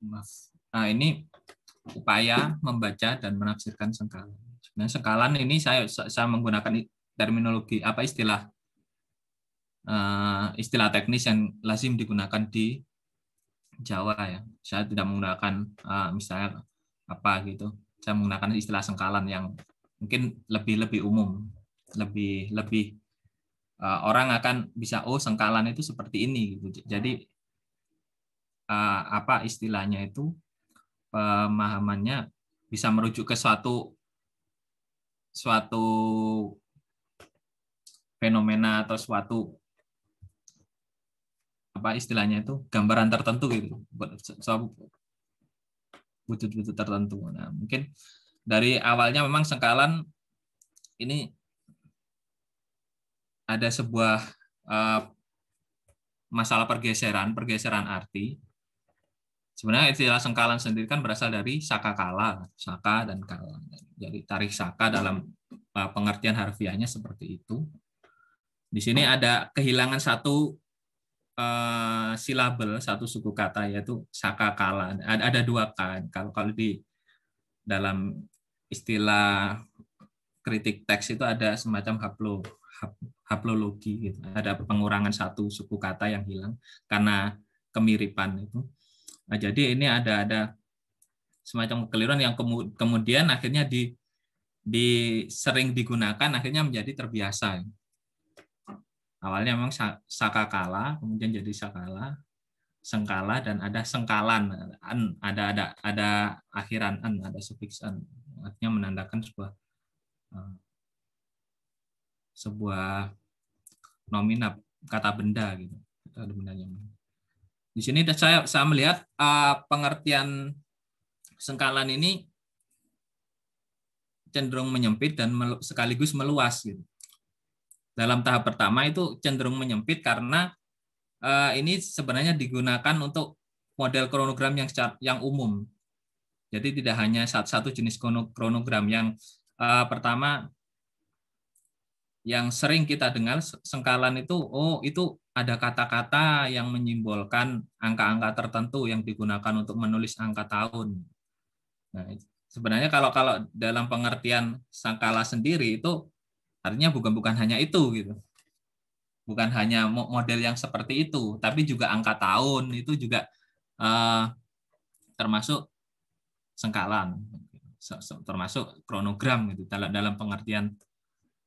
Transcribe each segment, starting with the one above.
Maaf. Nah, ini upaya membaca dan menafsirkan sengkalan. Sebenarnya sengkalan ini saya menggunakan terminologi istilah teknis yang lazim digunakan di Jawa ya. Saya tidak menggunakan misalnya apa gitu. Saya menggunakan istilah sengkalan yang mungkin lebih umum, lebih orang akan bisa sengkalan itu seperti ini gitu. Jadi apa istilahnya itu pemahamannya bisa merujuk ke suatu fenomena atau suatu apa istilahnya itu gambaran tertentu gitu, wujud-wujud tertentu. Nah, mungkin dari awalnya memang sengkalan ini ada sebuah masalah pergeseran arti. Sebenarnya istilah sengkalan sendiri kan berasal dari saka kala, saka dan kala. Jadi tarik saka dalam pengertian harfiahnya seperti itu. Di sini ada kehilangan satu silabel, satu suku kata, yaitu saka kala. Ada dua kan. Kalau di dalam istilah kritik teks itu ada semacam haplologi gitu. Ada pengurangan satu suku kata yang hilang karena kemiripan itu. Nah, jadi ini ada semacam kekeliruan yang kemudian akhirnya sering digunakan, akhirnya menjadi terbiasa. Awalnya memang sakakala, kemudian jadi sakala, sengkala, dan ada sengkalan. Ada akhiran an, ada sufiks an, artinya menandakan sebuah nominat kata benda gitu. Kata bendanya. Di sini saya melihat pengertian sengkalan ini cenderung menyempit dan sekaligus meluas gitu. Dalam tahap pertama itu cenderung menyempit karena ini sebenarnya digunakan untuk model kronogram yang umum. Jadi tidak hanya satu jenis kronogram. Yang pertama yang sering kita dengar sengkalan itu, itu ada kata-kata yang menyimbolkan angka-angka tertentu yang digunakan untuk menulis angka tahun. Nah, sebenarnya kalau dalam pengertian sengkala sendiri itu artinya bukan hanya itu gitu. Bukan hanya model yang seperti itu, tapi juga angka tahun itu juga termasuk sengkalan, termasuk kronogram gitu dalam pengertian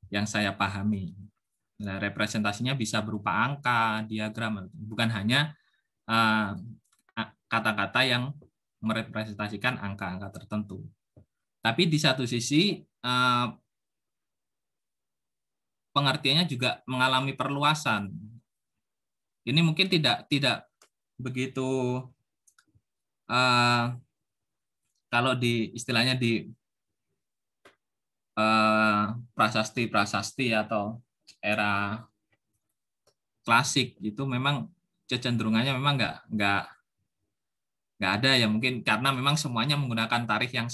yang saya pahami. Nah, representasinya bisa berupa angka, diagram, bukan hanya kata-kata yang merepresentasikan angka-angka tertentu. Tapi di satu sisi pengertiannya juga mengalami perluasan. Ini mungkin tidak begitu kalau istilahnya di prasasti atau era klasik itu memang kecenderungannya memang nggak ada ya, mungkin karena memang semuanya menggunakan tarikh yang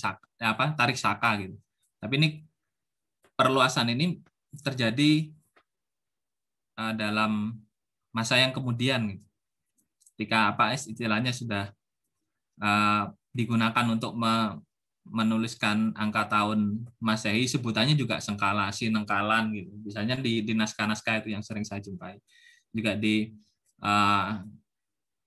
tarikh saka gitu. Tapi ini perluasan ini terjadi dalam masa yang kemudian gitu. Ketika istilahnya sudah digunakan untuk menuliskan angka tahun Masehi, sebutannya juga sengkala, sinengkalan gitu. Misalnya di naskah-naskah itu yang sering saya jumpai. Juga di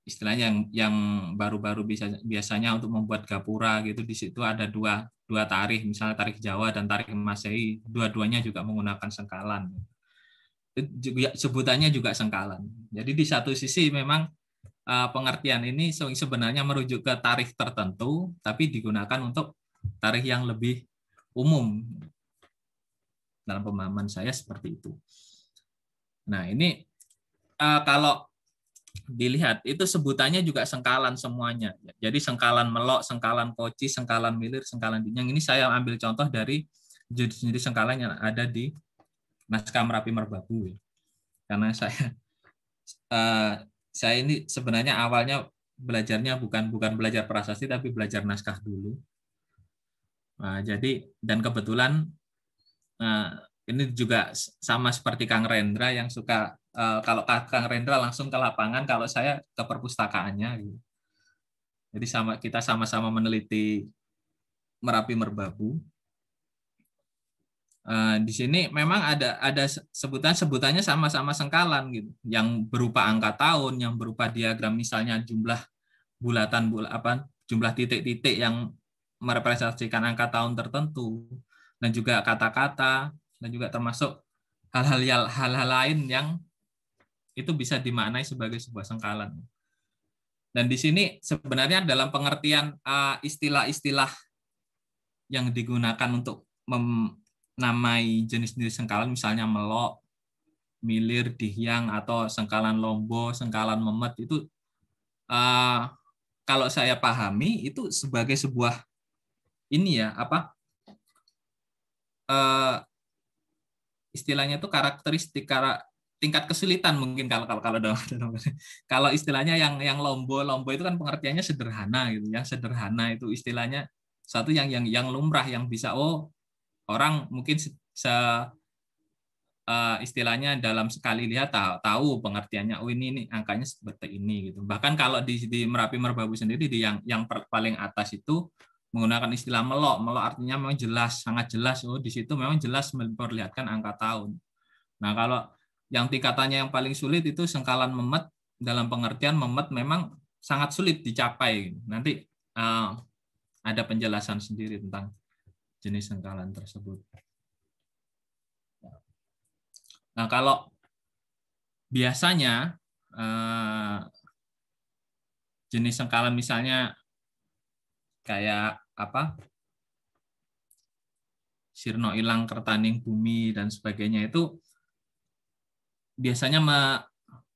istilahnya yang baru-baru biasanya untuk membuat gapura gitu, di situ ada dua tarikh, misalnya tarikh Jawa dan tarikh Masehi, dua-duanya juga menggunakan sengkalan. Sebutannya juga sengkalan. Jadi di satu sisi memang pengertian ini sebenarnya merujuk ke tarikh tertentu, tapi digunakan untuk tarikh yang lebih umum. Dalam pemahaman saya seperti itu. Nah, ini kalau dilihat itu sebutannya juga sengkalan semuanya. Jadi sengkalan melok, sengkalan koci, sengkalan milir, sengkalan dinyang. Ini saya ambil contoh dari jenis-jenis sengkalan yang ada di naskah Merapi Merbabu. Karena saya ini sebenarnya awalnya belajarnya bukan belajar prasasti, tapi belajar naskah dulu. Nah, jadi dan kebetulan ini juga sama seperti Kang Rendra yang suka kalau Kang Rendra langsung ke lapangan, kalau saya ke perpustakaannya. Gitu. Jadi kita sama-sama meneliti Merapi Merbabu. Di sini memang ada sebutannya sama-sama sengkalan gitu, yang berupa angka tahun, yang berupa diagram misalnya jumlah jumlah titik-titik yang merepresentasikan angka tahun tertentu, dan juga kata-kata, dan juga termasuk hal-hal lain yang itu bisa dimaknai sebagai sebuah sengkalan. Dan di sini sebenarnya dalam pengertian istilah-istilah yang digunakan untuk namai jenis-jenis sengkalan, misalnya melok, milir, dihyang, atau sengkalan lombo, sengkalan memet, itu kalau saya pahami itu sebagai sebuah istilahnya itu karakteristik tingkat kesulitan mungkin kalau istilahnya yang lombo itu kan pengertiannya sederhana gitu, yang sederhana itu istilahnya satu yang lumrah, yang bisa orang mungkin istilahnya dalam sekali lihat tahu pengertiannya, ini angkanya seperti ini gitu. Bahkan kalau di Merapi Merbabu sendiri yang paling atas itu menggunakan istilah melok artinya memang jelas, sangat jelas, di situ memang jelas memperlihatkan angka tahun. Nah, kalau yang tingkatannya yang paling sulit itu sengkalan memet, dalam pengertian memet memang sangat sulit dicapai. Nanti ada penjelasan sendiri tentang jenis sengkalan tersebut. Nah, kalau biasanya jenis sengkalan misalnya kayak sirno ilang kertaning bumi dan sebagainya itu biasanya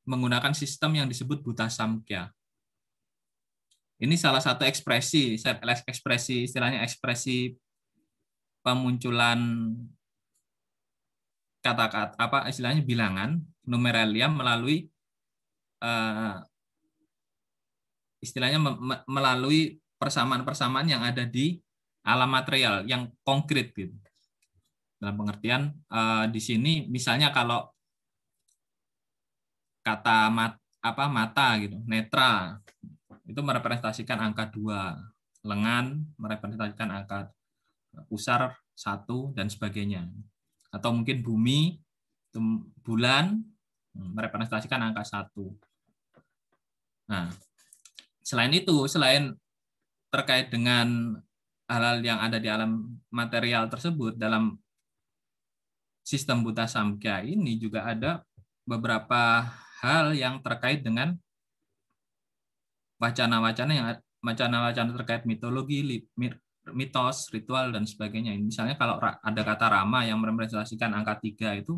menggunakan sistem yang disebut buta samkhya. Ini salah satu ekspresi istilahnya ekspresi pemunculan kata-kata istilahnya bilangan numeralia melalui istilahnya melalui persamaan-persamaan yang ada di alam material yang konkret gitu. Dalam pengertian di sini misalnya kalau kata mata gitu, netra itu merepresentasikan angka 2, lengan merepresentasikan angka pusar 1 dan sebagainya. Atau mungkin bumi, bulan merepresentasikan angka 1. Nah, selain terkait dengan hal-hal yang ada di alam material tersebut, dalam sistem buta samkhya ini juga ada beberapa hal yang terkait dengan wacana-wacana terkait mitologi, mitos, ritual, dan sebagainya. Misalnya kalau ada kata Rama yang merepresentasikan angka 3 itu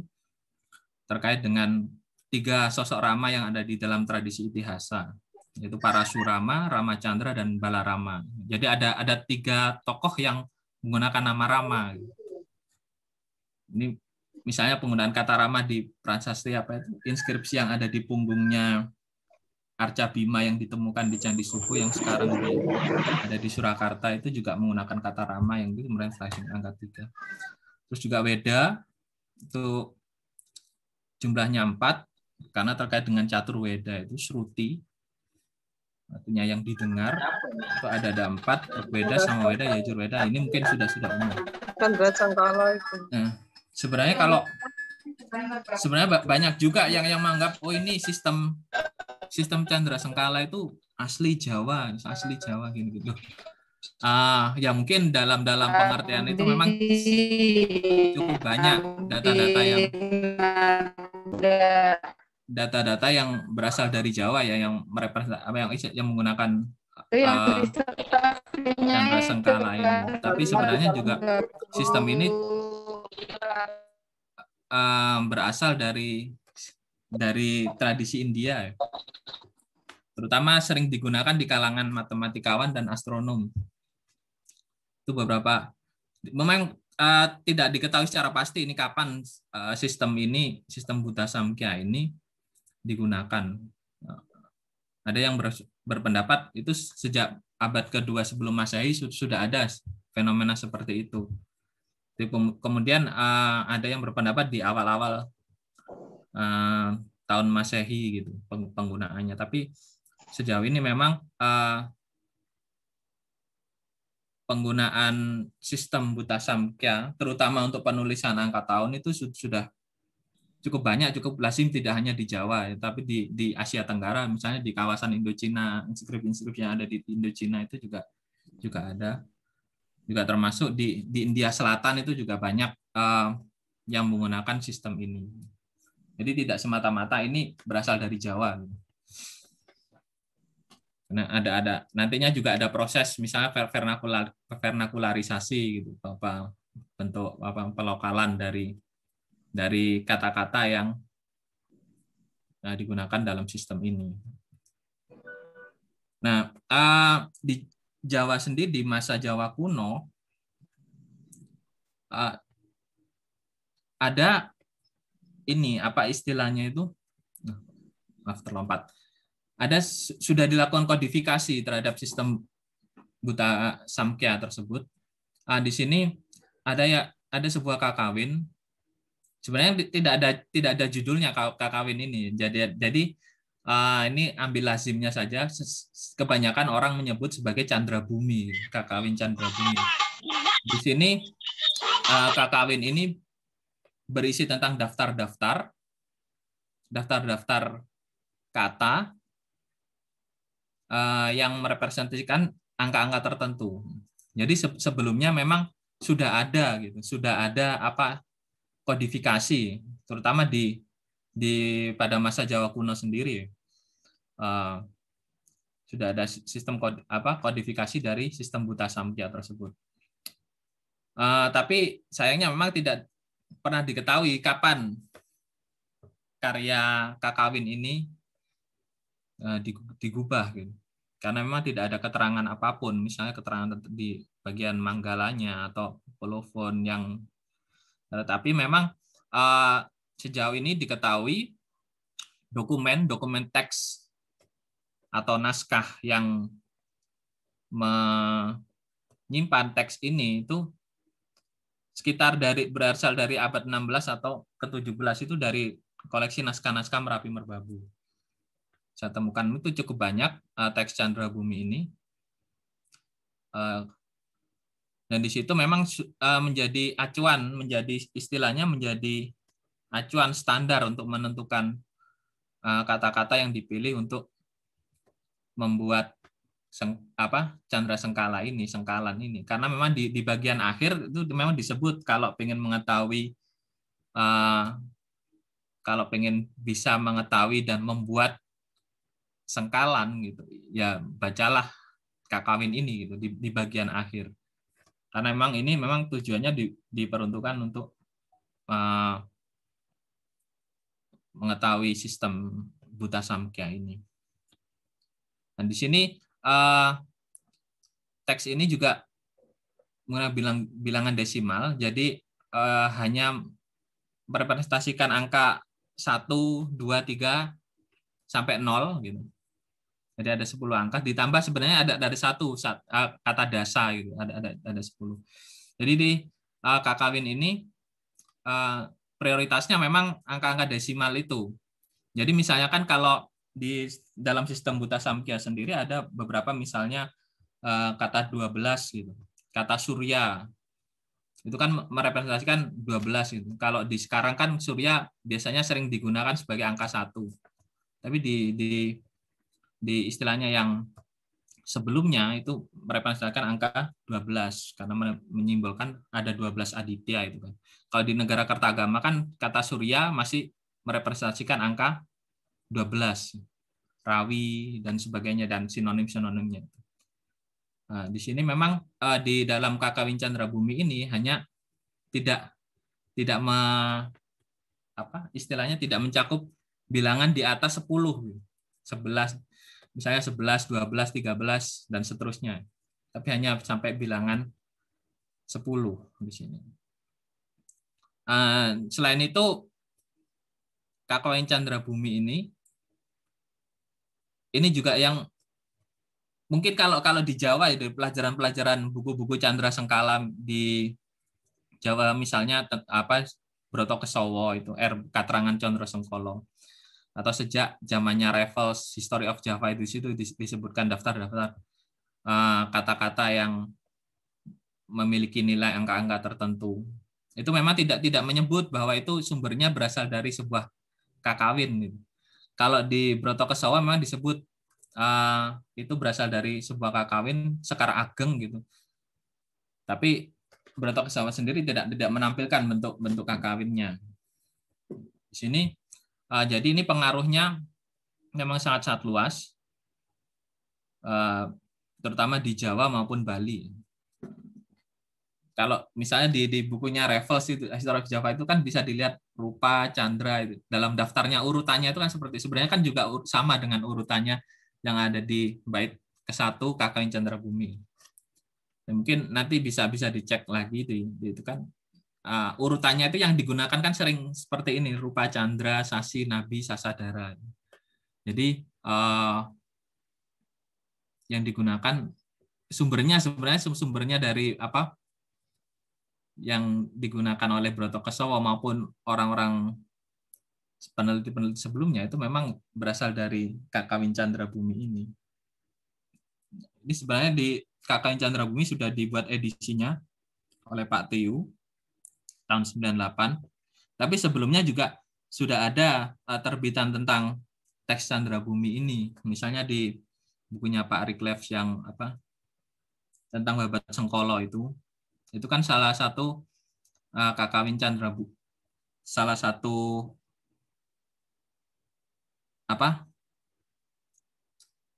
terkait dengan 3 sosok Rama yang ada di dalam tradisi Itihasa, yaitu Parasurama, Ramacandra, dan Balarama. Jadi ada 3 tokoh yang menggunakan nama Rama. Ini misalnya penggunaan kata Rama di prasasti inskripsi yang ada di punggungnya Arca Bima yang ditemukan di Candi Subuh yang sekarang ada di Surakarta itu juga menggunakan kata Rama yang itu merepresentasikan angka 3. Terus juga Weda itu jumlahnya 4 karena terkait dengan catur Weda itu Shruti, artinya yang didengar itu ada 4, Weda sama Weda, Yajurweda. Ini mungkin sudah umum. Nah, sebenarnya banyak juga yang menganggap ini sistem Candra Sengkala itu asli Jawa gitu. Ya mungkin dalam pengertian itu memang cukup banyak data-data yang berasal dari Jawa ya, yang yang menggunakan Candra Sengkala ini. Tapi sebenarnya juga sistem ini berasal dari tradisi India, terutama sering digunakan di kalangan matematikawan dan astronom. Itu beberapa, memang tidak diketahui secara pasti ini kapan sistem buta samkhya ini digunakan. Ada yang berpendapat itu sejak abad kedua sebelum Masehi sudah ada fenomena seperti itu. Kemudian ada yang berpendapat di awal-awal tahun Masehi gitu penggunaannya. Tapi sejauh ini memang penggunaan sistem Buta Samkhya, terutama untuk penulisan angka tahun itu sudah cukup banyak, cukup lazim tidak hanya di Jawa, ya, tapi di Asia Tenggara, misalnya di kawasan Indochina, inskrip-inskrip yang ada di Indochina itu juga ada, juga termasuk di India Selatan itu juga banyak yang menggunakan sistem ini. Jadi tidak semata-mata ini berasal dari Jawa. Nah, ada nantinya juga ada proses misalnya vernakularisasi gitu, bentuk pelokalan dari kata-kata yang digunakan dalam sistem ini. Nah, di Jawa sendiri di masa Jawa kuno ada ini apa istilahnya itu? Maaf terlompat. Sudah dilakukan kodifikasi terhadap sistem Buta Samkhya tersebut. Di sini ada sebuah kakawin. Sebenarnya tidak ada judulnya kakawin ini. Jadi ini ambil lazimnya saja. Kebanyakan orang menyebut sebagai Candra Bumi, kakawin Candra Bumi. Di sini kakawin ini berisi tentang daftar-daftar kata yang merepresentasikan angka-angka tertentu. Jadi sebelumnya memang sudah ada kodifikasi, terutama pada masa Jawa kuno sendiri. Sudah ada sistem kodifikasi dari sistem Buta Samkhya tersebut. Tapi sayangnya memang tidak pernah diketahui kapan karya kakawin ini digubah gitu. Karena memang tidak ada keterangan apapun, misalnya keterangan di bagian manggalanya atau kolofon yang, tetapi memang sejauh ini diketahui dokumen teks atau naskah yang menyimpan teks ini itu sekitar berasal dari abad 16 atau ke-17 itu dari koleksi naskah-naskah Merapi Merbabu. Saya temukan itu cukup banyak teks Candra Bumi ini, dan di situ memang menjadi acuan, menjadi acuan standar untuk menentukan kata-kata yang dipilih untuk membuat Candra sengkalan ini, karena memang di bagian akhir itu memang disebut kalau pengen bisa mengetahui dan membuat sengkalan gitu, ya bacalah kakawin ini gitu di bagian akhir, karena memang tujuannya diperuntukkan untuk mengetahui sistem Buta Samkhya ini. Dan di sini teks ini juga menggunakan bilangan desimal, jadi hanya merepresentasikan angka 1, 2, 3 sampai 0 gitu. Jadi ada 10 angka, ditambah sebenarnya ada dari satu kata dasa gitu, ada 10. Jadi di kakawin ini prioritasnya memang angka-angka desimal itu. Jadi misalnya kan kalau di dalam sistem Buta Samkhya sendiri ada beberapa, misalnya kata 12 gitu. Kata surya itu kan merepresentasikan 12 gitu. Kalau di sekarang kan surya biasanya sering digunakan sebagai angka 1. Tapi di istilahnya yang sebelumnya itu merepresentasikan angka 12 karena menyimbolkan ada 12 aditya itu kan. Kalau di negara Kertagama kan kata surya masih merepresentasikan angka 12, rawi dan sebagainya dan sinonim-sinonimnya. Nah, di sini memang di dalam kakawin Candra Bumi ini hanya tidak istilahnya tidak mencakup bilangan di atas 10, 11, misalnya 11, 12, 13 dan seterusnya. Tapi hanya sampai bilangan 10 di sini. Selain itu kakawin Candra Bumi ini juga yang mungkin kalau di Jawa itu pelajaran buku-buku Candra Sengkala di Jawa, misalnya Broto Kesowo itu Katrangan Condro Sengkolo, atau sejak zamannya Raffles History of Java itu situ disebutkan daftar-daftar kata-kata yang memiliki nilai angka-angka tertentu. Itu memang tidak menyebut bahwa itu sumbernya berasal dari sebuah kakawin. Kalau di Broto Kesawa memang disebut itu berasal dari sebuah kakawin Sekar Ageng gitu. Tapi Broto Kesawa sendiri tidak menampilkan bentuk kakawinnya. Di sini jadi ini pengaruhnya memang sangat luas, terutama di Jawa maupun Bali. Kalau misalnya di bukunya Raffles itu History of Java itu kan bisa dilihat rupa, candra itu. Dalam daftarnya urutannya itu kan seperti sebenarnya kan juga sama dengan urutannya yang ada di bait ke-1 Kakawin Candra Bumi. Dan mungkin nanti bisa dicek lagi itu kan urutannya itu yang digunakan kan sering seperti ini, rupa, candra, sasi, nabi, sasadara. Jadi yang digunakan sumbernya dari apa yang digunakan oleh Broto Kesawa maupun orang-orang peneliti sebelumnya itu memang berasal dari Kakawin Candra Bumi ini. Ini sebenarnya di Kakawin Candra Bumi sudah dibuat edisinya oleh Pak Tiu tahun 98. Tapi sebelumnya juga sudah ada terbitan tentang teks Candra Bumi ini. Misalnya di bukunya Pak Arik Leves yang apa tentang Babat Sengkolo itu kan salah satu Kakawin Candra Bumi, salah satu apa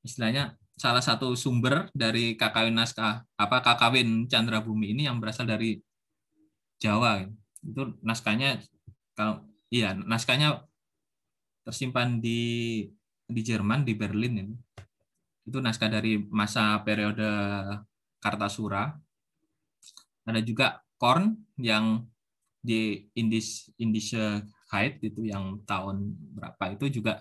istilahnya salah satu sumber dari kakawin Kakawin Candra Bumi ini yang berasal dari Jawa. Itu naskahnya naskahnya tersimpan di Jerman, di Berlin ini. Itu naskah dari masa periode Kartasura. Ada juga Korn yang di Indische Heid itu yang tahun berapa itu juga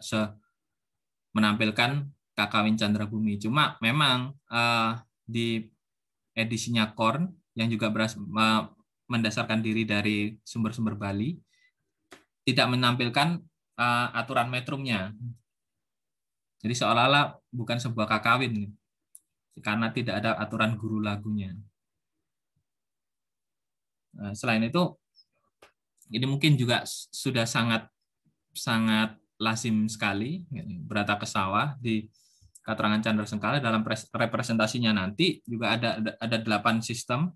menampilkan Kakawin Candra Bumi. Cuma memang di edisinya Korn yang juga mendasarkan diri dari sumber-sumber Bali tidak menampilkan aturan metrumnya. Jadi seolah-olah bukan sebuah kakawin karena tidak ada aturan guru lagunya. Selain itu, ini mungkin juga sudah sangat lazim sekali Brata Kesawa di Keterangan Candra Sengkala dalam representasinya nanti juga ada 8 sistem.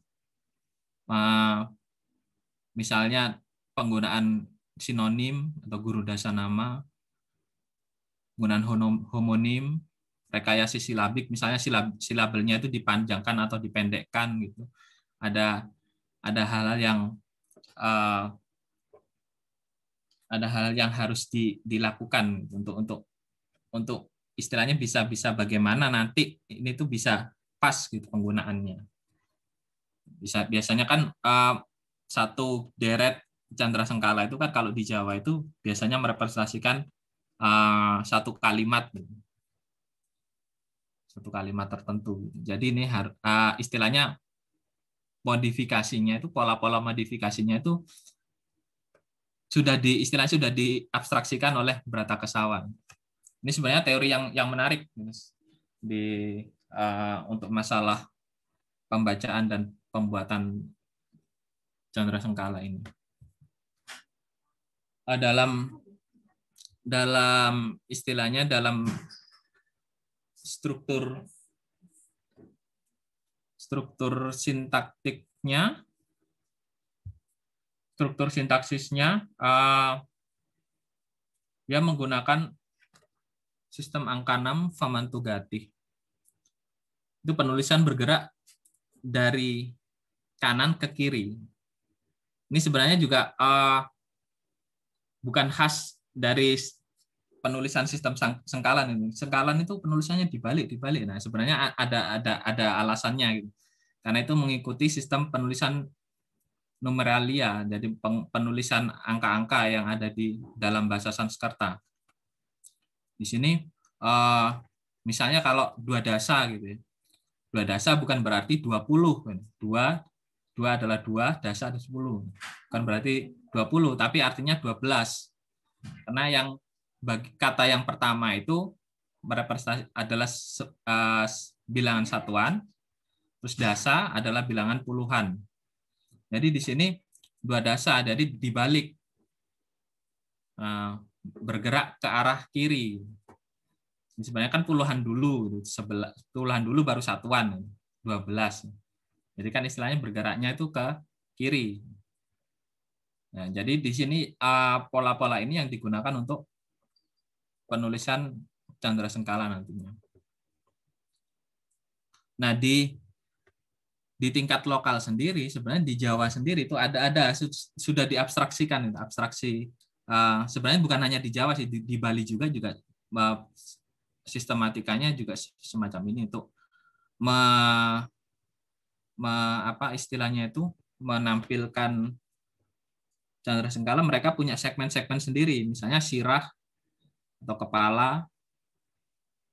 Misalnya penggunaan sinonim atau guru dasanama, penggunaan homonim, rekayasa silabik, misalnya silabelnya itu dipanjangkan atau dipendekkan gitu. Ada hal-hal yang harus dilakukan untuk istilahnya bisa bagaimana nanti ini tuh bisa pas gitu penggunaannya. Biasanya kan satu deret Candra Sengkala itu kan kalau di Jawa itu biasanya merepresentasikan satu kalimat tertentu. Jadi ini istilahnya modifikasinya itu pola-pola modifikasinya itu sudah diabstraksikan oleh Brata Kesawa. Ini sebenarnya teori yang menarik untuk masalah pembacaan dan pembuatan Candra Sengkala ini. Dalam istilahnya dalam struktur sintaksisnya dia menggunakan sistem angka 6 Famantugati. Itu penulisan bergerak dari kanan ke kiri. Ini sebenarnya juga bukan khas dari penulisan sistem sengkalan ini. Sengkalan itu penulisannya dibalik. Nah, sebenarnya ada alasannya gitu. Karena itu mengikuti sistem penulisan numeralia, jadi penulisan angka-angka yang ada di dalam bahasa Sanskerta. Di sini misalnya kalau 2 dasa gitu ya. 2 dasa bukan berarti 20. 2 adalah 2, dasa ada 10. Bukan berarti 20, tapi artinya 12. Karena yang kata yang pertama itu adalah bilangan satuan, Terus dasa adalah bilangan puluhan. Jadi di sini 2 dasa, jadi dibalik, bergerak ke arah kiri. Sebenarnya kan puluhan dulu, puluhan dulu baru satuan, 12. Jadi kan istilahnya bergeraknya itu ke kiri. Nah, jadi di sini pola-pola ini yang digunakan untuk penulisan Candrasengkala nantinya. Nah, di tingkat lokal sendiri, sebenarnya di Jawa sendiri itu ada sudah diabstraksikan, abstraksi. Sebenarnya bukan hanya di Jawa sih, di Bali juga sistematikanya juga semacam ini untuk apa istilahnya itu menampilkan Candrasengkala. Mereka punya segmen-segmen sendiri, misalnya sirah atau kepala,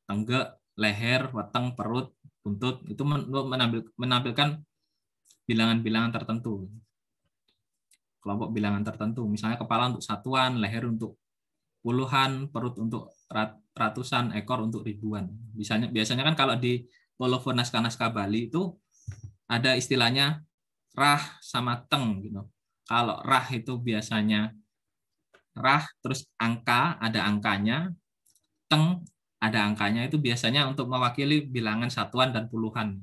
tenggek, leher, weteng, perut, buntut, itu menampilkan bilangan-bilangan tertentu, kelompok bilangan tertentu. Misalnya kepala untuk satuan, leher untuk puluhan, perut untuk ratusan, ekor untuk ribuan. Biasanya kan kalau di kolofon naskah-naskah Bali itu ada istilahnya rah sama teng gitu. Kalau rah itu biasanya rah terus angka, ada angkanya, teng ada angkanya, itu biasanya untuk mewakili bilangan satuan dan puluhan.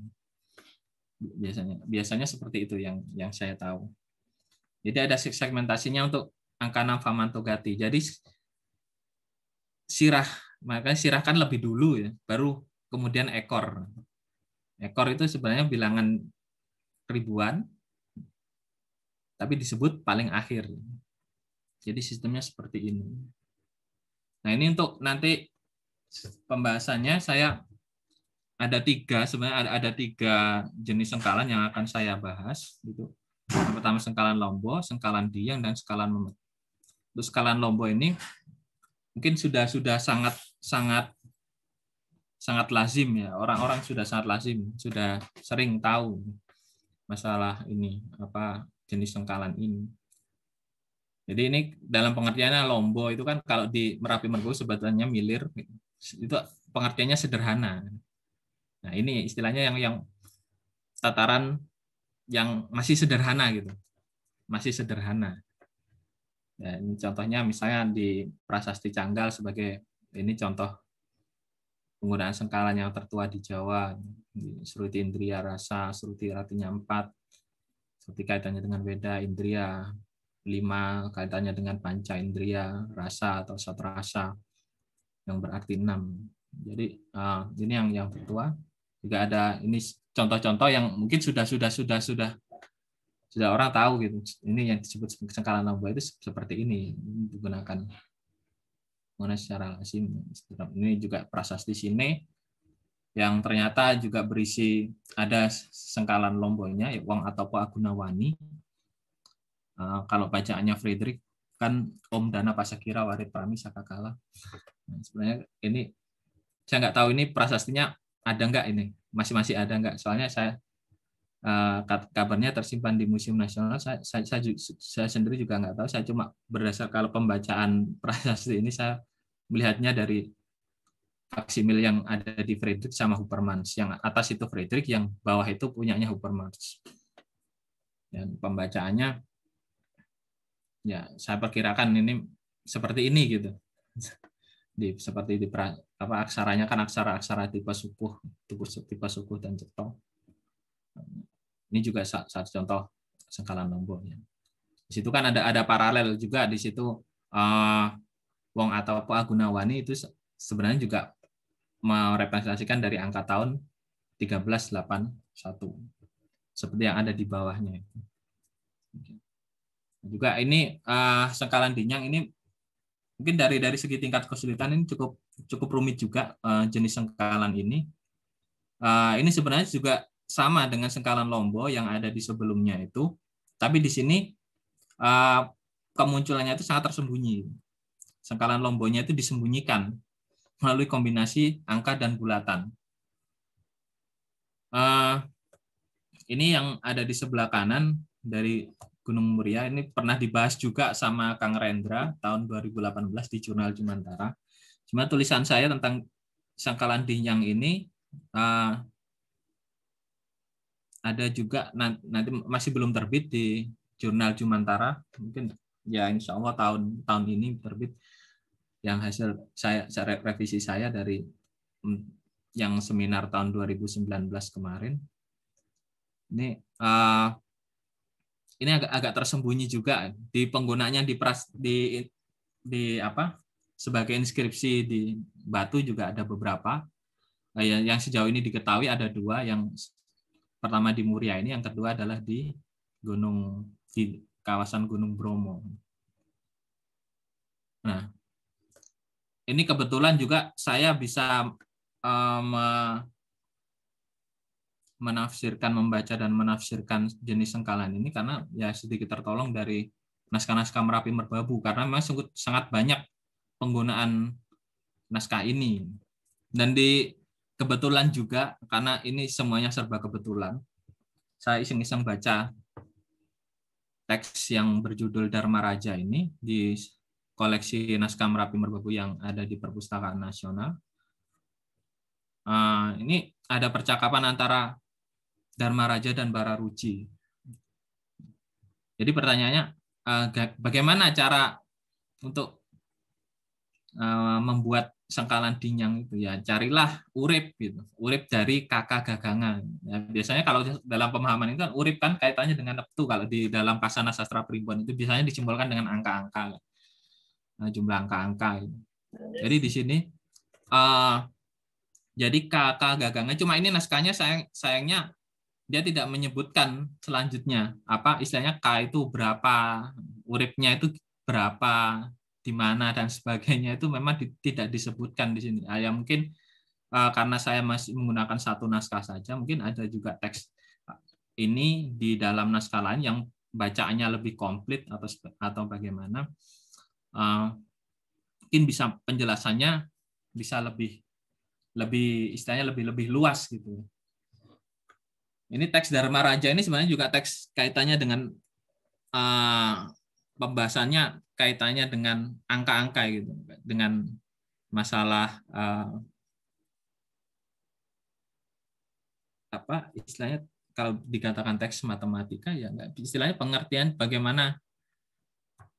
Biasanya seperti itu yang saya tahu. Jadi ada segmentasinya untuk angka Navamantogati. Jadi sirah, makanya sirah kan lebih dulu ya, baru kemudian ekor. Ekor itu sebenarnya bilangan ribuan, tapi disebut paling akhir. Jadi sistemnya seperti ini. Nah, ini untuk nanti pembahasannya saya ada 3, sebenarnya ada 3 jenis sengkalan yang akan saya bahas. Gitu. Yang pertama sengkalan Lombo, sengkalan Dieng, dan sengkalan Memet. Untuk sengkalan Lombo ini mungkin sudah sangat lazim ya, orang-orang sudah sangat lazim, sudah sering tahu masalah ini, apa jenis sengkalan ini. Jadi ini dalam pengertiannya Lombo itu kan kalau di Merapi Mergo sebetulnya milir, itu pengertiannya sederhana. Nah, ini istilahnya yang tataran yang masih sederhana gitu. Masih sederhana. Ya, ini contohnya misalnya di Prasasti Canggal sebagai ini contoh penggunaan sengkalan yang tertua di Jawa. Sruti Indriya Rasa, Sruti artinya 4. Sruti kaitannya dengan Weda, Indriya 5 kaitannya dengan Panca Indriya, Rasa atau Satrasa yang berarti 6. Jadi ini yang tertua. Juga ada ini contoh-contoh yang mungkin sudah orang tahu gitu. Ini yang disebut sengkalan Lombo itu seperti ini digunakan secara lazim. Ini juga prasasti Sine yang ternyata juga berisi ada sengkalan Lombonya, Wong Atopo Agunawani. Kalau bacaannya Friedrich kan Om Dana Pasakira Warit Prami Sakakala. Nah, sebenarnya ini saya nggak tahu ini prasastinya ada nggak ini, masih ada nggak? Soalnya saya kabarnya tersimpan di Museum Nasional. Saya sendiri juga nggak tahu. Saya cuma berdasar kalau pembacaan prasasti ini saya melihatnya dari faksimil yang ada di Friedrich sama Huppermans. Yang atas itu Friedrich, yang bawah itu punyanya Huppermans. Dan pembacaannya ya saya perkirakan ini seperti ini gitu. Seperti di aksaranya kan aksara tipe sukuh dan cetha. Ini juga satu contoh sengkalan Lombo. Di situ kan ada paralel juga di situ. Wong Atopo Agunawani itu sebenarnya juga merepresentasikan dari angka tahun 1381 seperti yang ada di bawahnya. Juga ini sengkalan Dinyang ini mungkin dari segi tingkat kesulitan ini cukup rumit juga jenis sengkalan ini. Ini sebenarnya juga sama dengan sengkalan Lombo yang ada di sebelumnya itu, tapi di sini kemunculannya itu sangat tersembunyi. Sengkalan Lombonya itu disembunyikan melalui kombinasi angka dan bulatan. Ini yang ada di sebelah kanan dari Gunung Muria, ini pernah dibahas juga sama Kang Rendra tahun 2018 di Jurnal Jumantara. Cuma tulisan saya tentang sengkalan Dinyang ini ada juga nanti masih belum terbit di Jurnal Jumantara, mungkin ya insya Allah tahun ini terbit, yang hasil saya revisi saya dari yang seminar tahun 2019 kemarin. Ini agak tersembunyi juga di penggunaannya di apa sebagai inskripsi di batu juga ada beberapa. Yang sejauh ini diketahui ada 2, yang pertama di Muria ini, yang kedua adalah di kawasan Gunung Bromo. Nah, ini kebetulan juga saya bisa membaca dan menafsirkan jenis sengkalan ini karena ya sedikit tertolong dari naskah-naskah Merapi Merbabu, karena memang sangat banyak penggunaan naskah ini. Dan kebetulan juga, karena ini semuanya serba kebetulan, saya iseng-iseng baca teks yang berjudul Dharma Raja ini di koleksi naskah Merapi Merbabu yang ada di Perpustakaan Nasional. Ini ada percakapan antara Dharma Raja dan Bararuci. Jadi pertanyaannya, bagaimana cara untuk membuat sengkalan dinyang itu? Ya carilah urip gitu, urip dari kakak gagangan. Ya, biasanya kalau dalam pemahaman itu kan urip kan kaitannya dengan neptu. Kalau di dalam Kasana Sastra Primbon itu biasanya disimbolkan dengan angka-angka, jumlah angka-angka. Jadi di sini jadi kakak gagangan. Cuma ini naskahnya sayangnya dia tidak menyebutkan selanjutnya apa istilahnya K itu berapa, uripnya itu berapa, di mana dan sebagainya, itu memang tidak disebutkan di sini. Ya mungkin karena saya masih menggunakan satu naskah saja, mungkin ada juga teks ini di dalam naskah lain yang bacaannya lebih komplit atau bagaimana. Mungkin bisa penjelasannya bisa lebih istilahnya lebih luas gitu. Ini teks Dharma Raja ini sebenarnya juga teks kaitannya dengan pembahasannya kaitannya dengan angka-angka gitu, dengan masalah apa istilahnya kalau dikatakan teks matematika ya enggak, istilahnya pengertian bagaimana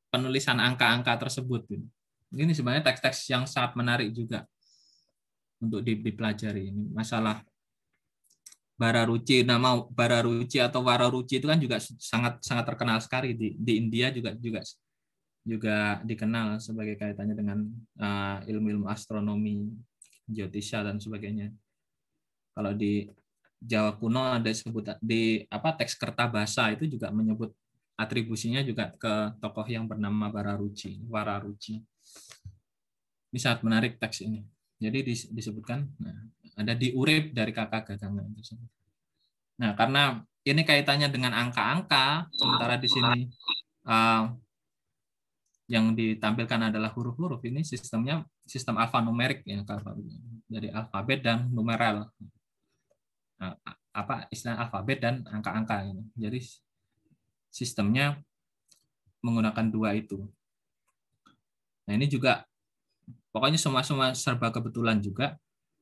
penulisan angka-angka tersebut gitu. Ini sebenarnya teks-teks yang sangat menarik juga untuk dipelajari. Ini masalah Bararuci, nama Bararuci atau Wararuci itu kan juga sangat terkenal sekali di India, juga dikenal sebagai kaitannya dengan ilmu-ilmu astronomi, geotisha dan sebagainya. Kalau di Jawa kuno ada disebut di teks Kertabasa itu juga menyebut atribusinya juga ke tokoh yang bernama Wararuci. Ini sangat menarik teks ini. Jadi disebutkan ada di urip dari kakak gagangan. Nah, karena ini kaitannya dengan angka-angka, sementara di sini yang ditampilkan adalah huruf-huruf, ini sistemnya sistem alfanumerik ya, dari alfabet dan numeral. Istilah alfabet dan angka-angka ini. Jadi sistemnya menggunakan 2 itu. Nah, ini juga pokoknya semua serba kebetulan juga.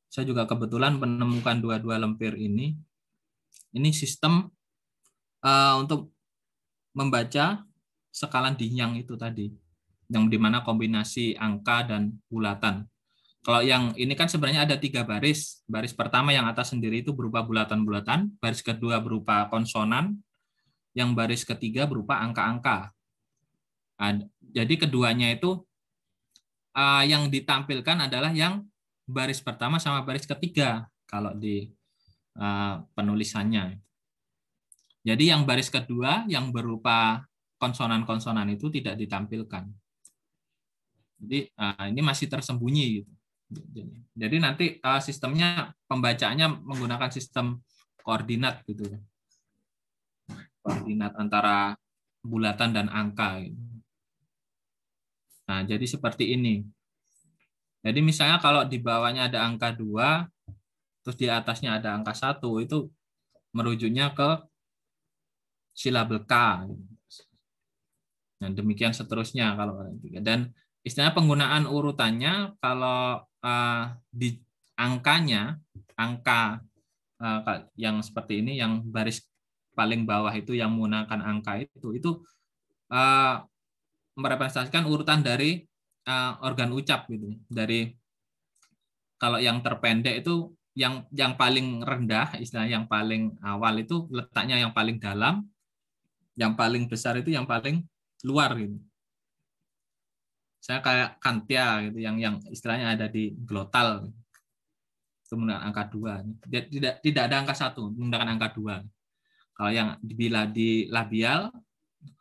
Saya juga kebetulan menemukan 2 lemper ini. Ini sistem untuk membaca sekalan dinyang itu tadi, yang dimana kombinasi angka dan bulatan. Kalau yang ini kan sebenarnya ada 3 baris. Baris pertama yang atas sendiri itu berupa bulatan-bulatan, baris kedua berupa konsonan, yang baris ketiga berupa angka-angka. Jadi keduanya itu yang ditampilkan adalah yang baris pertama sama baris ketiga kalau di penulisannya. Jadi yang baris kedua yang berupa konsonan-konsonan itu tidak ditampilkan. Jadi ini masih tersembunyi gitu. Jadi nanti sistemnya pembacaannya menggunakan sistem koordinat gitu. Koordinat antara bulatan dan angka gitu. Nah, jadi seperti ini. Jadi misalnya kalau di bawahnya ada angka 2, terus di atasnya ada angka 1, itu merujuknya ke silabel K. Dan demikian seterusnya kalau dan istilah penggunaan urutannya kalau di angkanya, angka yang seperti ini, yang baris paling bawah itu yang menggunakan angka itu merepresentasikan urutan dari organ ucap gitu. Dari kalau yang terpendek itu yang paling rendah, istilah yang paling awal itu letaknya yang paling dalam, yang paling besar itu yang paling luar gitu. Saya kayak kantia gitu, yang istilahnya ada di glotal, itu menggunakan angka 2. Tidak ada angka 1, menggunakan angka 2. Kalau yang bila di labial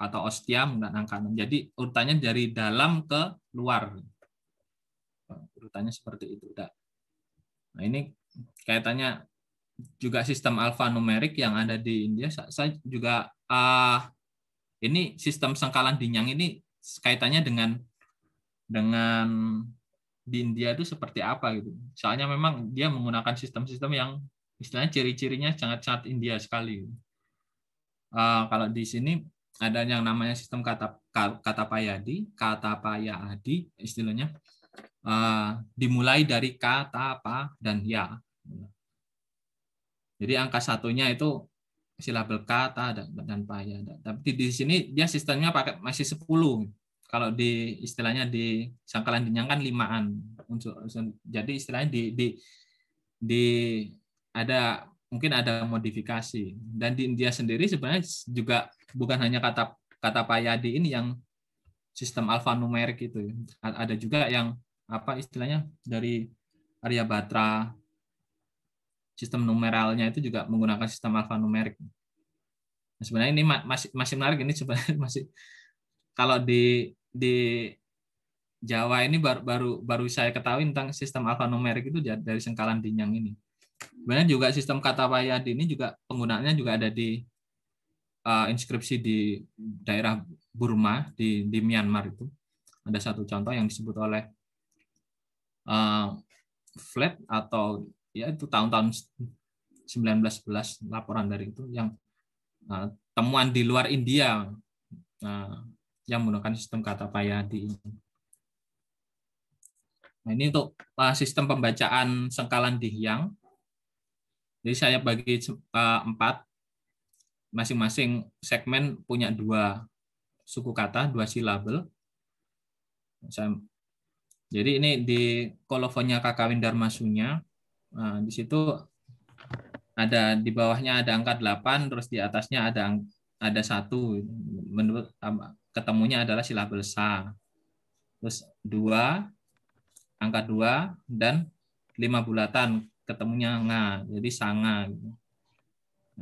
atau ostia menggunakan angka 6. Jadi urutannya dari dalam ke luar. Urutannya seperti itu. Nah, ini kaitannya juga sistem alfanumerik yang ada di India. Saya juga ini sistem sengkalan dinyang ini kaitannya dengan di India itu seperti apa gitu. Soalnya memang dia menggunakan sistem-sistem yang istilahnya ciri-cirinya sangat-sangat India sekali. Kalau di sini ada yang namanya sistem kata payadi istilahnya dimulai dari kata, pa, dan ya. Jadi angka satunya itu silabel kata dan paya. Tapi di sini dia sistemnya pakai masih 10. Kalau di istilahnya di sangkalan dinyang kan 5-an. Jadi istilahnya di ada mungkin ada modifikasi. Dan di India sendiri sebenarnya juga bukan hanya kata payadi ini yang sistem alfanumerik itu. Ada juga yang apa istilahnya dari Aryabhata, sistem numeralnya itu juga menggunakan sistem alfanumerik. Nah, sebenarnya ini masih menarik, ini sebenarnya masih kalau di Jawa ini baru saya ketahui tentang sistem alfanumerik itu dari sengkalan dinyang ini. Sebenarnya juga sistem kata payadi ini juga penggunaannya juga ada di inskripsi di daerah Burma di Myanmar itu. Ada satu contoh yang disebut oleh Flat atau ya itu tahun-tahun 1911 laporan dari itu yang temuan di luar India yang menggunakan sistem kata payadi ini. Nah, ini untuk sistem pembacaan sengkalan dihyang. Jadi saya bagi 4, masing-masing segmen punya 2 suku kata, 2 silabel. Jadi ini di kolofonnya Kakawin Darmasunya. Nah, di situ ada di bawahnya ada angka 8, terus di atasnya ada 1. Menurut ketemunya adalah silabel sa. Terus 2, angka 2 dan 5 bulatan ketemunya nga. Jadi sanga.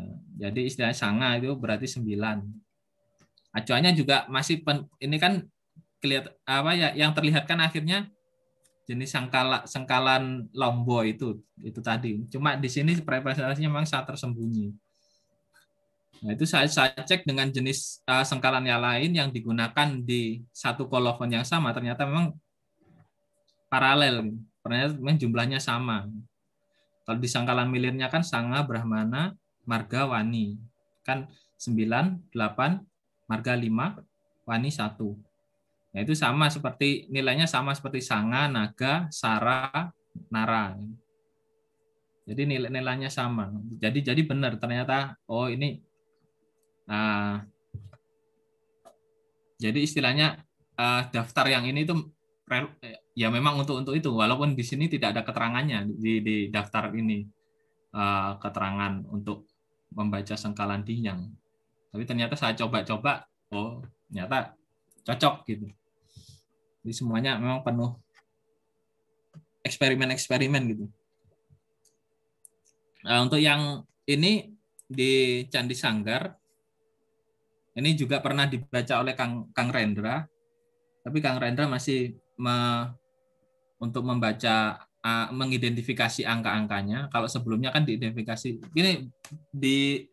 Nah, jadi istilah sanga itu berarti 9. Acuannya juga masih ini kan kelihatan apa ya yang terlihat kan akhirnya jenis sengkalan lombo itu tadi. Cuma di sini representasinya memang sangat tersembunyi. Nah, itu saya cek dengan jenis sengkalan yang lain yang digunakan di satu kolofon yang sama, ternyata memang paralel. Ternyata memang jumlahnya sama. Kalau di sengkalan milirnya kan sanga, brahmana, marga, wani. Kan 9, 8, marga 5, wani 1. Nah, itu sama seperti nilainya sama seperti sanga, naga, sara, nara. Jadi nilainya sama. Jadi benar ternyata ini jadi istilahnya daftar yang ini tuh ya memang untuk itu walaupun di sini tidak ada keterangannya di daftar ini keterangan untuk membaca sengkalan dinyang. Tapi ternyata saya coba-coba ternyata cocok gitu. Jadi semuanya memang penuh eksperimen gitu. Untuk yang ini di Candi Sanggar, ini juga pernah dibaca oleh Kang Rendra, tapi Kang Rendra masih untuk membaca, mengidentifikasi angka-angkanya. Kalau sebelumnya kan diidentifikasi. Ini di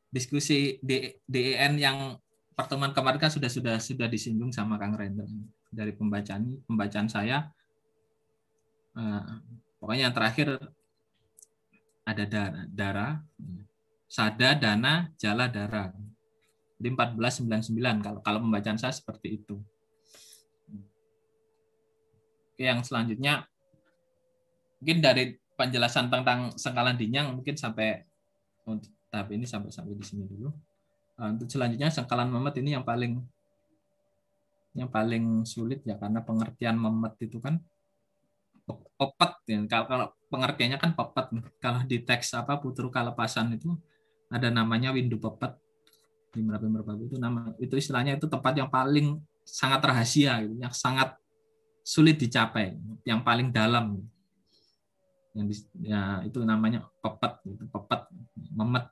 diskusi DEN yang pertemuan kemarin kan sudah disinggung sama Kang Rendra dari pembacaan saya. Pokoknya yang terakhir ada darah, sada, dana, jala, darah. Jadi 1499 kalau pembacaan saya seperti itu. Oke, yang selanjutnya mungkin dari penjelasan tentang sengkalan dinyang mungkin sampai tahap ini sampai di sini dulu. Untuk selanjutnya sengkalan memet ini yang paling sulit ya, karena pengertian memet itu kan pepet ya. Kalau pengertiannya kan pepet. Kalau di teks Putru Kalepasan itu ada namanya windu pepet di Merapi Merbabu, itu istilahnya itu tempat yang paling sangat rahasia gitu, yang sangat sulit dicapai, yang paling dalam, ya itu namanya pepet gitu, pepet memet.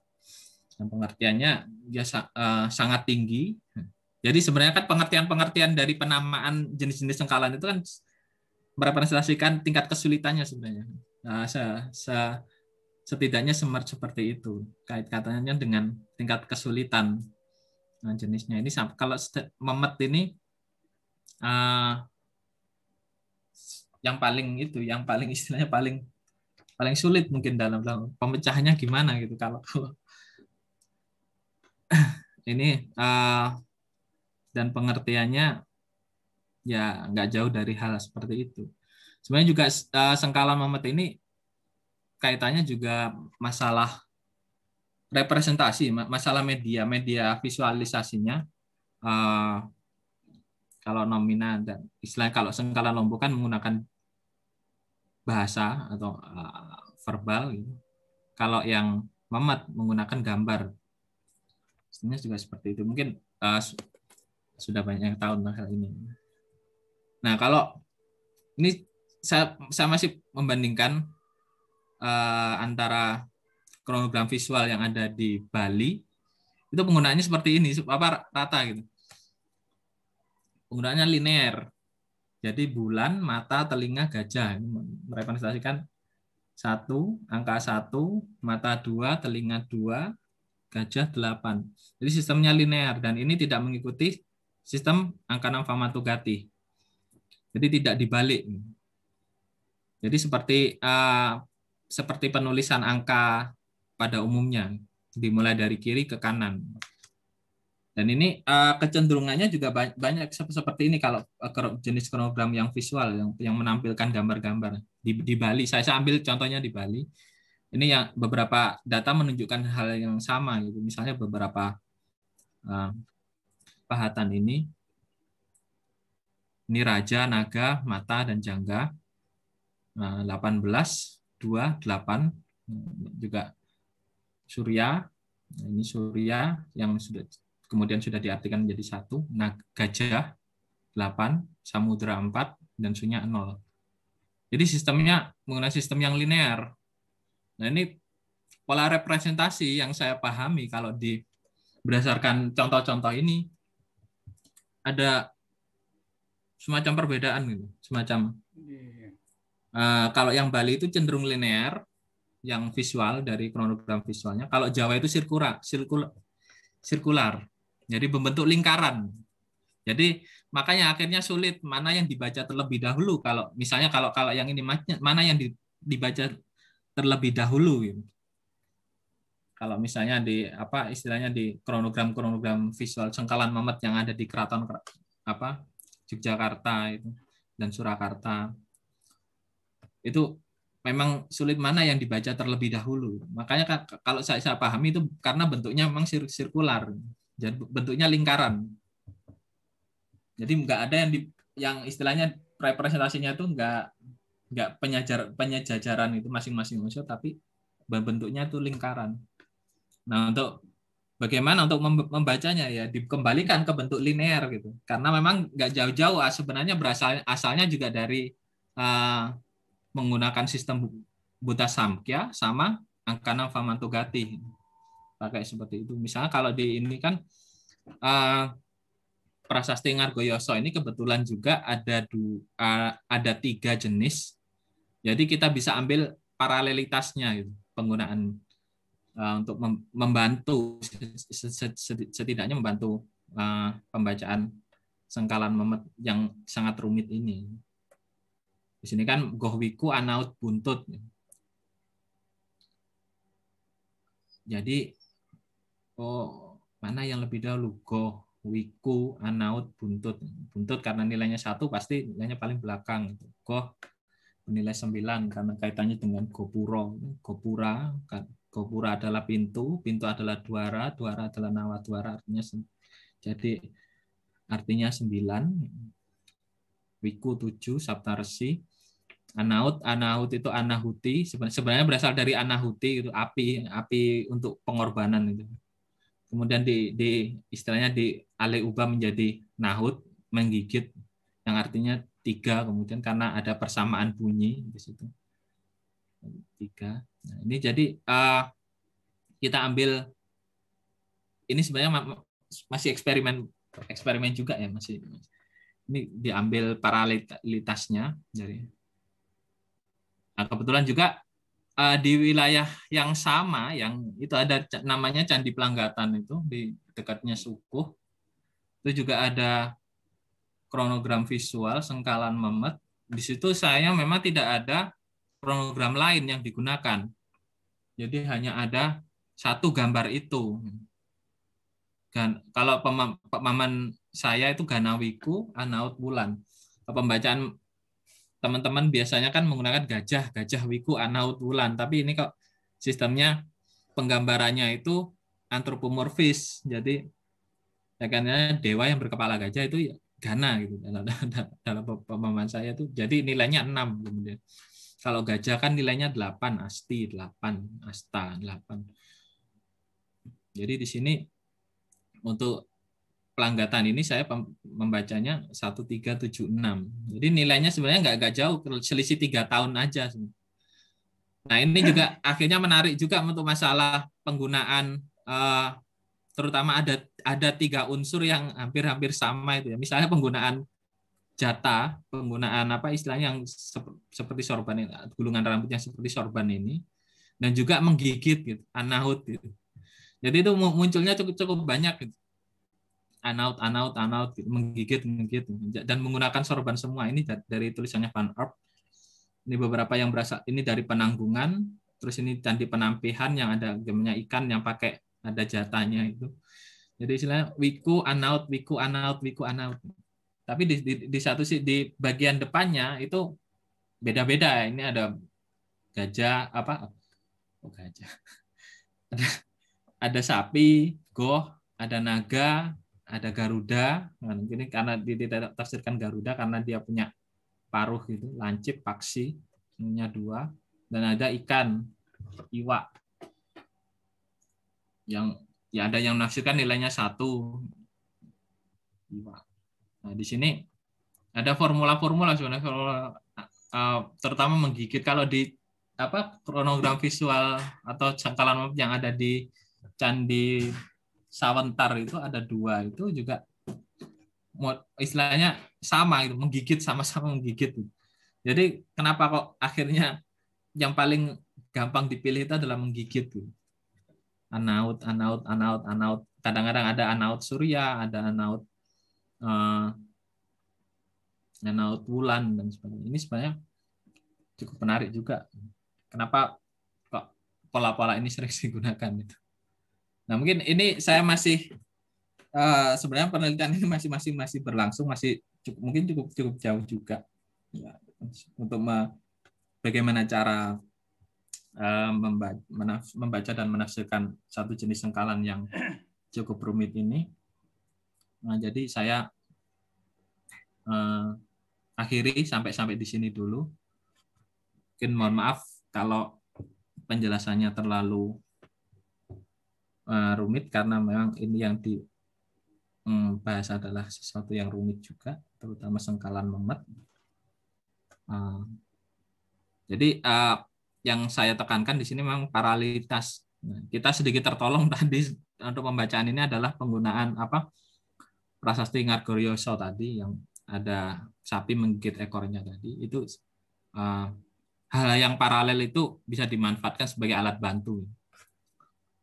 Dan pengertiannya dia sangat tinggi. Jadi sebenarnya kan pengertian dari penamaan jenis-jenis sengkalan itu kan merepresentasikan tingkat kesulitannya sebenarnya. Nah, setidaknya seperti itu, kaitannya dengan tingkat kesulitan jenisnya. Ini kalau memet ini yang paling istilahnya paling sulit mungkin dalam pemecahannya gimana gitu. Kalau ini dan pengertiannya ya nggak jauh dari hal seperti itu. Sebenarnya juga sengkalan memet ini kaitannya juga masalah representasi, masalah media visualisasinya. Kalau nomina dan istilahnya, kalau sengkalan Lombok kan menggunakan bahasa atau verbal gitu. Kalau yang memet menggunakan gambar. Sebenarnya juga seperti itu. Mungkin sudah banyak yang tahu hal ini. Nah, kalau ini saya masih membandingkan antara kronogram visual yang ada di Bali, itu penggunaannya seperti ini, rata gitu. Penggunaannya linear. Jadi bulan, mata, telinga, gajah. Ini merepresentasikan angka 1, mata 2, telinga 2, gajah 8. Jadi sistemnya linear, dan ini tidak mengikuti sistem angka 6 Famatugati. Jadi tidak dibalik. Jadi seperti penulisan angka pada umumnya, dimulai dari kiri ke kanan. Dan ini kecenderungannya juga banyak seperti ini kalau jenis kronogram yang visual, yang menampilkan gambar-gambar di Bali. Saya ambil contohnya di Bali. Ini yang beberapa data menunjukkan hal yang sama gitu. Misalnya beberapa pahatan ini raja, naga, mata, dan jangga. 18, 2, 8 juga surya. Ini surya yang kemudian sudah diartikan menjadi 1. Gajah 8, samudra 4, dan sunyi 0. Jadi sistemnya menggunakan sistem yang linear. Nah, ini pola representasi yang saya pahami kalau berdasarkan contoh-contoh ini ada semacam perbedaan gitu, semacam kalau yang Bali itu cenderung linear, yang visual dari kronogram visualnya. Kalau Jawa itu sirkular, jadi membentuk lingkaran. Jadi makanya akhirnya sulit mana yang dibaca terlebih dahulu. Kalau misalnya kalau yang ini mana yang dibaca terlebih dahulu gitu. Kalau misalnya istilahnya di kronogram visual sengkalan memet yang ada di keraton Yogyakarta itu dan Surakarta, itu memang sulit mana yang dibaca terlebih dahulu. Makanya kalau saya pahami itu karena bentuknya memang sirkular, jadi bentuknya lingkaran. Jadi nggak ada yang istilahnya representasinya itu nggak penyejajaran itu masing-masing unsur, tapi bentuknya itu lingkaran. Nah, untuk bagaimana untuk membacanya ya dikembalikan ke bentuk linear gitu. Karena memang nggak jauh-jauh sebenarnya asalnya juga dari menggunakan sistem Buta Samkhya sama angka 6 Famatugati. Pakai seperti itu. Misalnya kalau di ini kan Prasasti Ngargoyoso ini kebetulan juga ada 3 jenis. Jadi kita bisa ambil paralelitasnya gitu, penggunaan untuk membantu setidaknya membantu pembacaan sengkalan memet yang sangat rumit ini. Di sini kan goh wiku anaut buntut. Jadi mana yang lebih dahulu? Goh wiku anaut buntut. Buntut karena nilainya 1 pasti nilainya paling belakang. Goh bernilai 9 karena kaitannya dengan gopuro, gopura Gopura adalah pintu, pintu adalah duara, duara adalah nawatwara, jadi artinya 9, Wiku 7, Saptarsi, Anaut, Anaut itu Anahuti, sebenarnya berasal dari Anahuti itu api untuk pengorbanan itu. Kemudian istilahnya dialih ubah menjadi Nahut, menggigit, yang artinya 3, kemudian karena ada persamaan bunyi di situ. 3. Nah, ini jadi kita ambil ini sebenarnya masih eksperimen juga ya, masih ini diambil paralelitasnya dari. Nah, kebetulan juga di wilayah yang sama, yang itu ada namanya Candi Planggatan itu di dekatnya Sukuh, itu juga ada kronogram visual Sengkalan Memet. Di situ saya memang tidak ada kronogram lain yang digunakan. Jadi hanya ada satu gambar itu. Kalau pemahaman saya itu Ganawiku, Anaut Wulan. Pembacaan teman-teman biasanya kan menggunakan gajah wiku, anaut wulan. Tapi ini kok sistemnya penggambarannya itu antropomorfis. Jadi ya kan dewa yang berkepala gajah itu ya Gana gitu dalam pemahaman saya itu. Jadi nilainya 6 kemudian. Kalau gajah kan nilainya 8, asti 8, asta 8. Jadi di sini untuk Planggatan ini saya membacanya 1376. Jadi nilainya sebenarnya nggak jauh, selisih 3 tahun aja. Nah ini juga akhirnya menarik juga untuk masalah penggunaan, terutama ada 3 unsur yang hampir sama itu ya. Misalnya penggunaan jata, penggunaan apa istilahnya yang seperti sorban, gulungan rambut yang seperti sorban ini, dan juga menggigit gitu, anahut gitu. Jadi itu munculnya cukup banyak gitu. Anaut, gitu, menggigit, dan menggunakan sorban semua. Ini dari tulisannya Van Arp. Ini beberapa yang berasal ini dari Penanggungan, terus ini Candi Penampihan yang ada gambarnya ikan yang pakai ada jatanya itu. Jadi istilahnya wiku anaut, wiku anaut, wiku anaut. Tapi di satu sih di bagian depannya itu beda-beda. Ini ada gajah apa? Oh, gajah. Ada sapi, goh, ada naga, ada Garuda. Nah, ini karena ditafsirkan Garuda karena dia punya paruh gitu, lancip, paksi, punya 2, dan ada ikan, iwa. Yang ya ada yang menafsirkan nilainya 1. Iwa. Nah, di sini ada formula-formula sebenarnya, terutama menggigit. Kalau di kronogram visual atau cangkalan yang ada di Candi Sawentar itu ada 2, itu juga istilahnya sama gitu, menggigit, sama-sama menggigit. Jadi kenapa kok akhirnya yang paling gampang dipilih itu adalah menggigit gitu. Anaut. Kadang-kadang ada anaut surya, ada anaut wulan dan sebagainya. Ini sebenarnya cukup menarik juga. Kenapa kok pola-pola ini sering digunakan gitu. Nah, mungkin ini saya masih sebenarnya penelitian ini masih berlangsung, masih mungkin cukup jauh juga ya, untuk bagaimana cara membaca dan menafsirkan satu jenis sengkalan yang cukup rumit ini. Nah, jadi saya akhiri sampai di sini dulu. Mungkin mohon maaf kalau penjelasannya terlalu rumit karena memang ini yang dibahas adalah sesuatu yang rumit juga, terutama sengkalan memet. Jadi yang saya tekankan di sini memang paralelitas. Nah, kita sedikit tertolong tadi untuk pembacaan ini adalah penggunaan prasasti Ngargoyoso tadi yang ada sapi menggigit ekornya tadi. Itu hal yang paralel itu bisa dimanfaatkan sebagai alat bantu.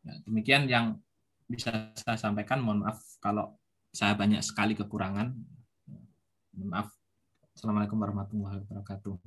Ya, demikian yang bisa saya sampaikan. Mohon maaf kalau saya banyak sekali kekurangan. Mohon maaf. Assalamualaikum warahmatullahi wabarakatuh.